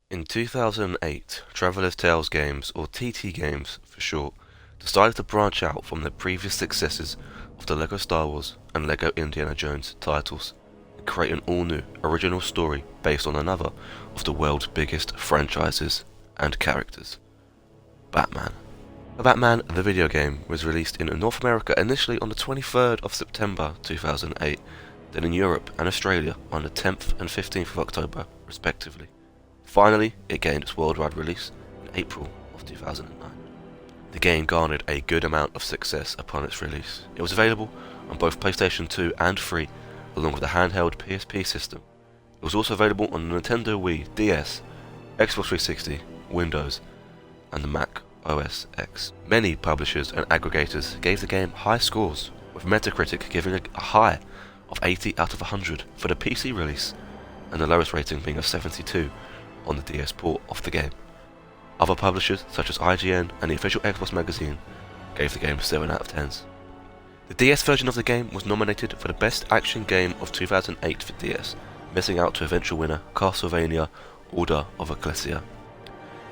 In 2008, Traveller's Tales Games, or TT Games for short, decided to branch out from the previous successes of the LEGO Star Wars and LEGO Indiana Jones titles and create an all-new original story based on another of the world's biggest franchises and characters, Batman. Batman the video game was released in North America initially on the 23rd of September 2008, then in Europe and Australia on the 10th and 15th of October respectively. Finally, it gained its worldwide release in April of 2009. The game garnered a good amount of success upon its release. It was available on both PlayStation 2 and 3, along with the handheld PSP system. It was also available on the Nintendo Wii, DS, Xbox 360, Windows, and the Mac OS X. Many publishers and aggregators gave the game high scores, with Metacritic giving a high of 80 out of 100 for the PC release, and the lowest rating being a 72 on the DS port of the game. Other publishers, such as IGN and the official Xbox magazine, gave the game 7 out of 10s. The DS version of the game was nominated for the Best Action Game of 2008 for DS, missing out to eventual winner Castlevania Order of Ecclesia.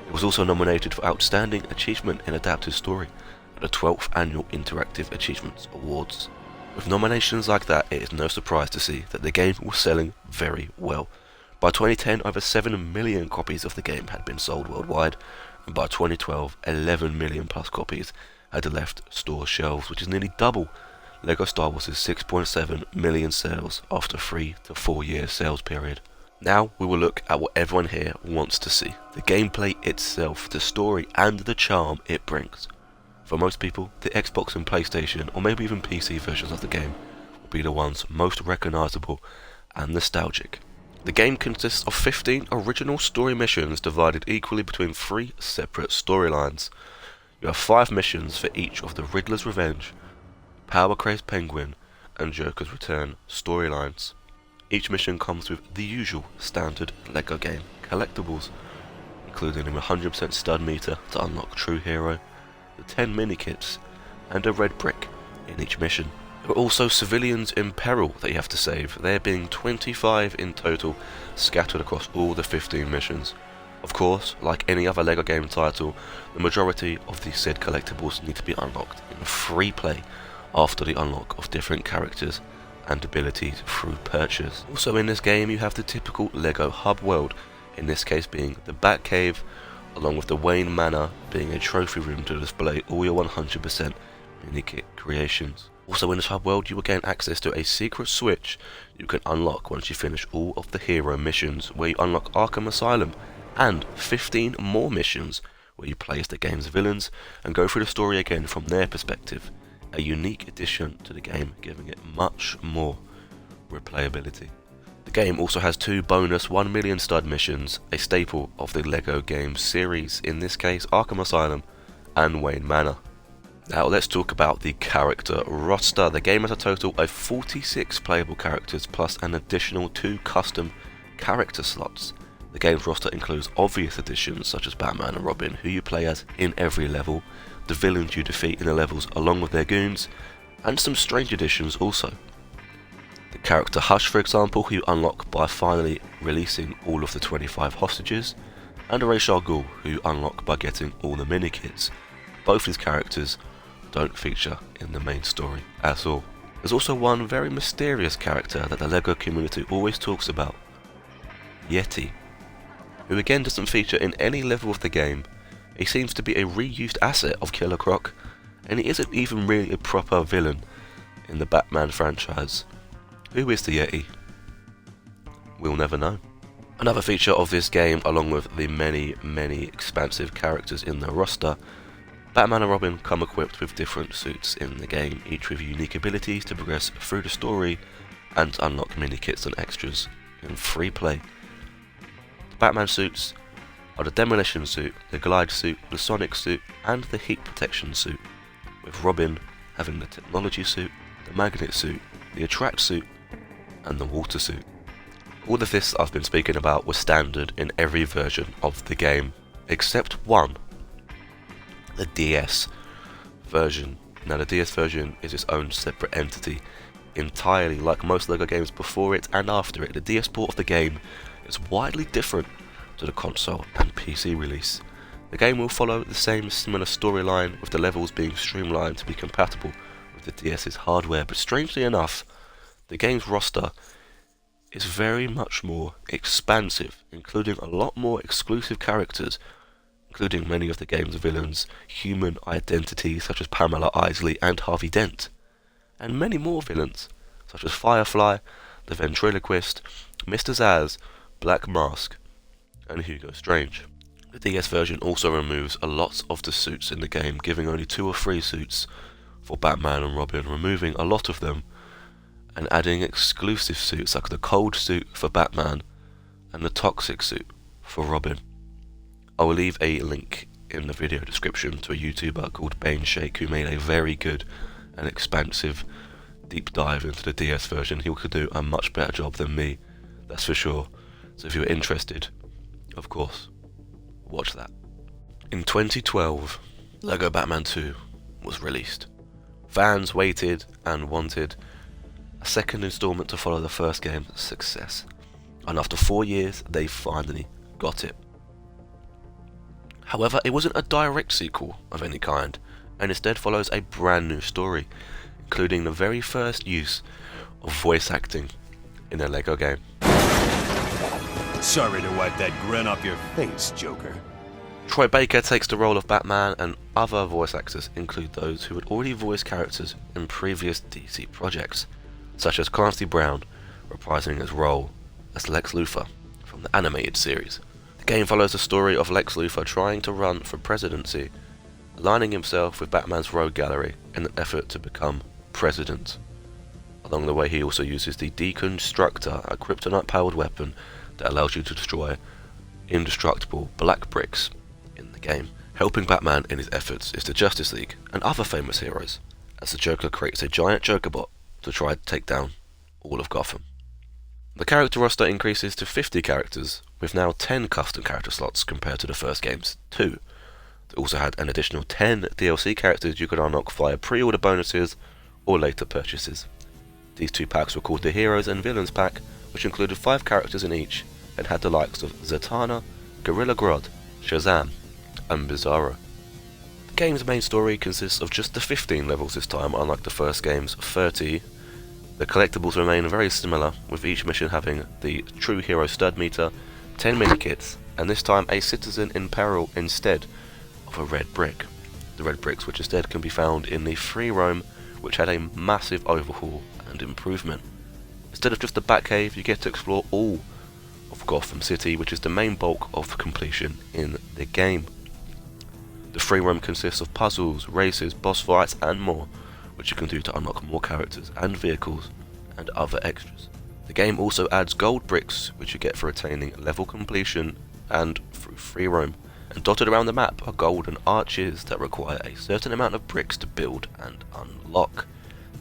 It was also nominated for Outstanding Achievement in Adaptive Story at the 12th Annual Interactive Achievements Awards. With nominations like that, it is no surprise to see that the game was selling very well. By 2010, over 7 million copies of the game had been sold worldwide, and by 2012, 11 million plus copies had left store shelves, which is nearly double LEGO Star Wars' 6.7 million sales after a 3 to 4 year sales period. Now we will look at what everyone here wants to see: the gameplay itself, the story, and the charm it brings. For most people, the Xbox and PlayStation, or maybe even PC versions of the game, will be the ones most recognisable and nostalgic. The game consists of 15 original story missions divided equally between 3 separate storylines. You have 5 missions for each of the Riddler's Revenge, Power Crazed Penguin, and Joker's Return storylines. Each mission comes with the usual standard LEGO game collectibles, including a 100% stud meter to unlock True Hero, the 10 mini-kits, and a red brick in each mission. There are also civilians in peril that you have to save, there being 25 in total, scattered across all the 15 missions. Of course, like any other LEGO game title, the majority of the said collectibles need to be unlocked in free play after the unlock of different characters and abilities through purchase. Also in this game you have the typical LEGO hub world, in this case being the Batcave, along with the Wayne Manor being a trophy room to display all your 100% mini-kit creations. Also in this hub world you will gain access to a secret switch you can unlock once you finish all of the hero missions, where you unlock Arkham Asylum, and 15 more missions where you play as the game's villains and go through the story again from their perspective. A unique addition to the game, giving it much more replayability. The game also has 2 bonus 1 million stud missions, a staple of the LEGO games series, in this case Arkham Asylum and Wayne Manor. Now let's talk about the character roster. The game has a total of 46 playable characters plus an additional 2 custom character slots. The game's roster includes obvious additions such as Batman and Robin, who you play as in every level, the villains you defeat in the levels along with their goons, and some strange additions also. The character Hush, for example, who you unlock by finally releasing all of the 25 hostages, and a Ra's al Ghul, who you unlock by getting all the mini-kits. Both these characters don't feature in the main story at all. There's also one very mysterious character that the LEGO community always talks about, Yeti, who again doesn't feature in any level of the game. He seems to be a reused asset of Killer Croc, and he isn't even really a proper villain in the Batman franchise. Who is the Yeti? We'll never know. Another feature of this game, along with the many expansive characters in the roster, Batman and Robin come equipped with different suits in the game, each with unique abilities to progress through the story and unlock mini-kits and extras in free play. The Batman suits are the Demolition suit, the Glide suit, the Sonic suit, and the Heat Protection suit, with Robin having the Technology suit, the Magnet suit, the Attract suit, and the Water suit. All of this I've been speaking about was standard in every version of the game, except one, the DS version. Now the DS version is its own separate entity, entirely like most LEGO games before it and after it. The DS port of the game is widely different to the console and PC release. The game will follow the same similar storyline, with the levels being streamlined to be compatible with the DS's hardware, but strangely enough, the game's roster is very much more expansive, including a lot more exclusive characters, including many of the game's villains' human identities such as Pamela Isley and Harvey Dent, and many more villains such as Firefly, the Ventriloquist, Mr. Zsasz, Black Mask, and Hugo Strange. The DS version also removes a lot of the suits in the game, giving only 2 or 3 suits for Batman and Robin, removing a lot of them and adding exclusive suits like the cold suit for Batman and the toxic suit for Robin. I will leave a link in the video description to a YouTuber called Bane Shake, who made a very good and expansive deep dive into the DS version. He could do a much better job than me, that's for sure. So if you're interested, of course, watch that. In 2012, Lego Batman 2 was released. Fans waited and wanted a second installment to follow the first game's success, and after 4 years they finally got it. However, it wasn't a direct sequel of any kind, and instead follows a brand new story, including the very first use of voice acting in a Lego game. Sorry to wipe that grin off your face, Joker. Troy Baker takes the role of Batman, and other voice actors include those who had already voiced characters in previous DC projects, such as Clancy Brown, reprising his role as Lex Luthor from the animated series. The game follows the story of Lex Luthor trying to run for presidency, aligning himself with Batman's rogue gallery in an effort to become president. Along the way, he also uses the Deconstructor, a kryptonite-powered weapon that allows you to destroy indestructible black bricks in the game. Helping Batman in his efforts is the Justice League and other famous heroes, as the Joker creates a giant Joker bot to try to take down all of Gotham. The character roster increases to 50 characters, with now 10 custom character slots compared to the first game's 2. They also had an additional 10 DLC characters you could unlock via pre-order bonuses or later purchases. These 2 packs were called the Heroes and Villains pack, which included 5 characters in each and had the likes of Zatanna, Gorilla Grodd, Shazam, and Bizarro. The game's main story consists of just the 15 levels this time, unlike the first game's 30. The collectibles remain very similar, with each mission having the True Hero stud meter, 10 mini-kits, and this time a citizen in peril instead of a red brick. The red bricks which instead can be found in the free roam, which had a massive overhaul and improvement. Instead of just the Batcave, you get to explore all of Gotham City, which is the main bulk of completion in the game. The free roam consists of puzzles, races, boss fights and more, which you can do to unlock more characters and vehicles and other extras. The game also adds gold bricks, which you get for attaining level completion and through free roam, and dotted around the map are golden arches that require a certain amount of bricks to build and unlock.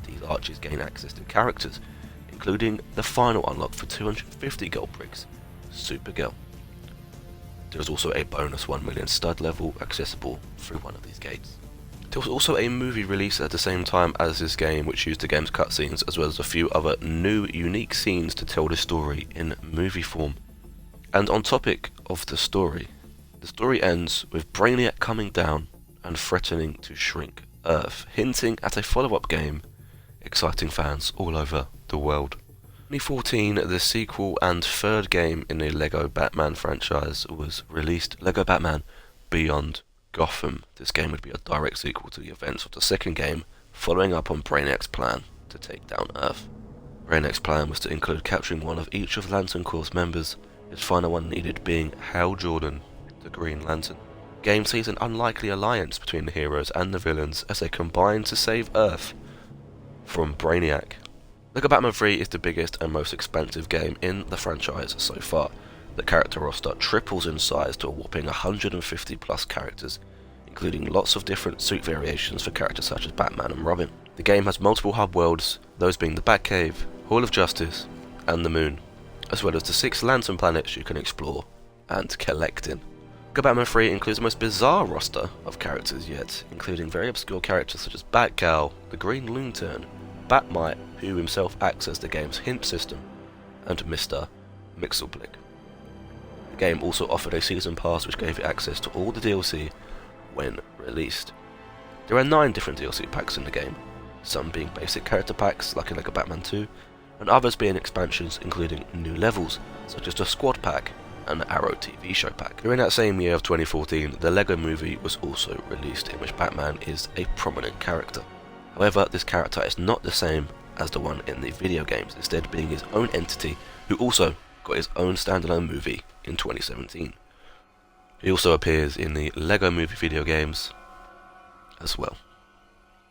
These arches gain access to characters, including the final unlock for 250 gold bricks, Supergirl. There is also a bonus 1 million stud level accessible through one of these gates. There was also a movie release at the same time as this game, which used the game's cutscenes as well as a few other new unique scenes to tell the story in movie form. And on topic of the story ends with Brainiac coming down and threatening to shrink Earth, hinting at a follow-up game, exciting fans all over the world. In 2014, the sequel and third game in the Lego Batman franchise was released, Lego Batman Beyond Gotham. This game would be a direct sequel to the events of the second game, following up on Brainiac's plan to take down Earth. Brainiac's plan was to include capturing one of each of Lantern Corps' members, his final one needed being Hal Jordan, the Green Lantern. The game sees an unlikely alliance between the heroes and the villains as they combine to save Earth from Brainiac. Lego Batman 3 is the biggest and most expansive game in the franchise so far. The character roster triples in size to a whopping 150 plus characters, including lots of different suit variations for characters such as Batman and Robin. The game has multiple hub worlds, those being the Batcave, Hall of Justice, and the Moon, as well as the 6 Lantern planets you can explore and collect in. Lego Batman 3 includes the most bizarre roster of characters yet, including very obscure characters such as Batgal, the Green Lantern, Batmite, who himself acts as the game's hint system, and Mr. Mixelblick. The game also offered a season pass which gave you access to all the DLC when released. There are 9 different DLC packs in the game, some being basic character packs like in Lego Batman 2, and others being expansions including new levels such as the Squad Pack and the Arrow TV show pack. During that same year of 2014, the Lego movie was also released, in which Batman is a prominent character. However, this character is not the same as the one in the video games, instead being his own entity who also got his own standalone movie in 2017. He also appears in the Lego movie video games as well.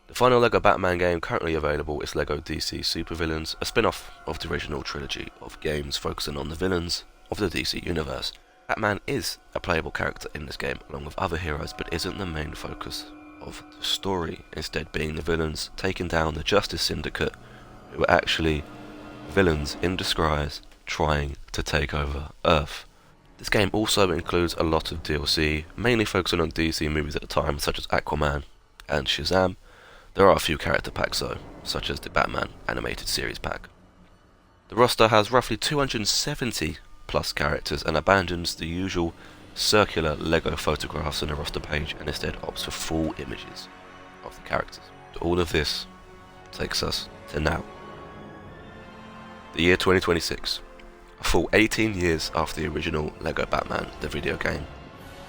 The final Lego Batman game currently available is Lego DC Supervillains, a spin-off of the original trilogy of games focusing on the villains of the DC universe. Batman is a playable character in this game along with other heroes, but isn't the main focus of the story, instead being the villains taking down the Justice Syndicate, who are actually villains in disguise trying to take over Earth. This game also includes a lot of DLC, mainly focusing on DC movies at the time, such as Aquaman and Shazam. There are a few character packs though, such as the Batman animated series pack. The roster has roughly 270 plus characters and abandons the usual circular Lego photographs on the roster page and instead opts for full images of the characters. All of this takes us to now. The year 2026, a full 18 years after the original Lego Batman the video game,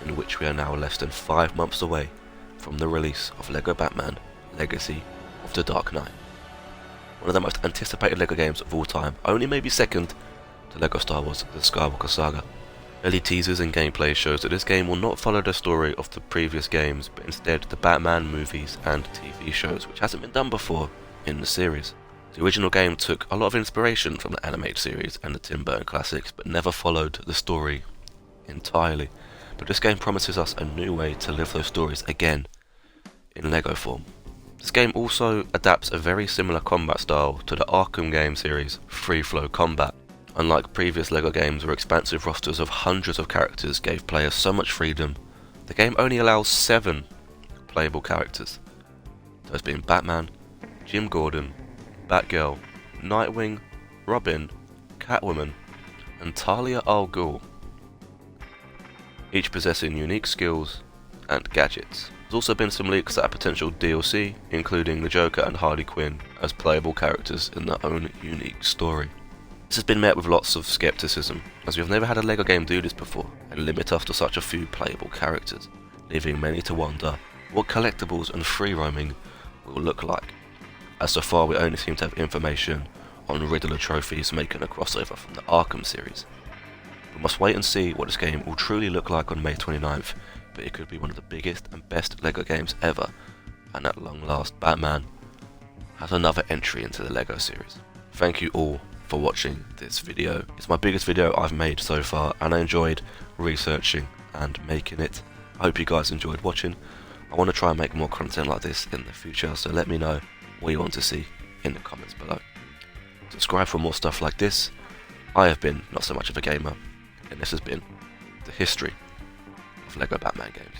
in which we are now less than 5 months away from the release of Lego Batman Legacy of the Dark Knight. One of the most anticipated Lego games of all time, only maybe second to Lego Star Wars The Skywalker Saga. Early teasers and gameplay shows that this game will not follow the story of the previous games, but instead the Batman movies and TV shows, which hasn't been done before in the series. The original game took a lot of inspiration from the animated series and the Tim Burton classics, but never followed the story entirely. But this game promises us a new way to live those stories again in Lego form. This game also adapts a very similar combat style to the Arkham game series, free flow combat. Unlike previous Lego games where expansive rosters of hundreds of characters gave players so much freedom, the game only allows 7 playable characters, those being Batman, Jim Gordon, Batgirl, Nightwing, Robin, Catwoman, and Talia al Ghul, each possessing unique skills and gadgets. There's also been some leaks at a potential DLC, including the Joker and Harley Quinn as playable characters in their own unique story. This has been met with lots of skepticism, as we have never had a Lego game do this before and limit us to such a few playable characters, leaving many to wonder what collectibles and free roaming will look like, as so far we only seem to have information on Riddler trophies making a crossover from the Arkham series. We must wait and see what this game will truly look like on May 29th, but it could be one of the biggest and best Lego games ever, and at long last Batman has another entry into the Lego series. Thank you all for watching this video. It's my biggest video I've made so far, and I enjoyed researching and making it. I hope you guys enjoyed watching. I want to try and make more content like this in the future, so let me know what you want to see in the comments below. Subscribe for more stuff like this. I have been Not So Much of a Gamer, and this has been the history of Lego Batman games.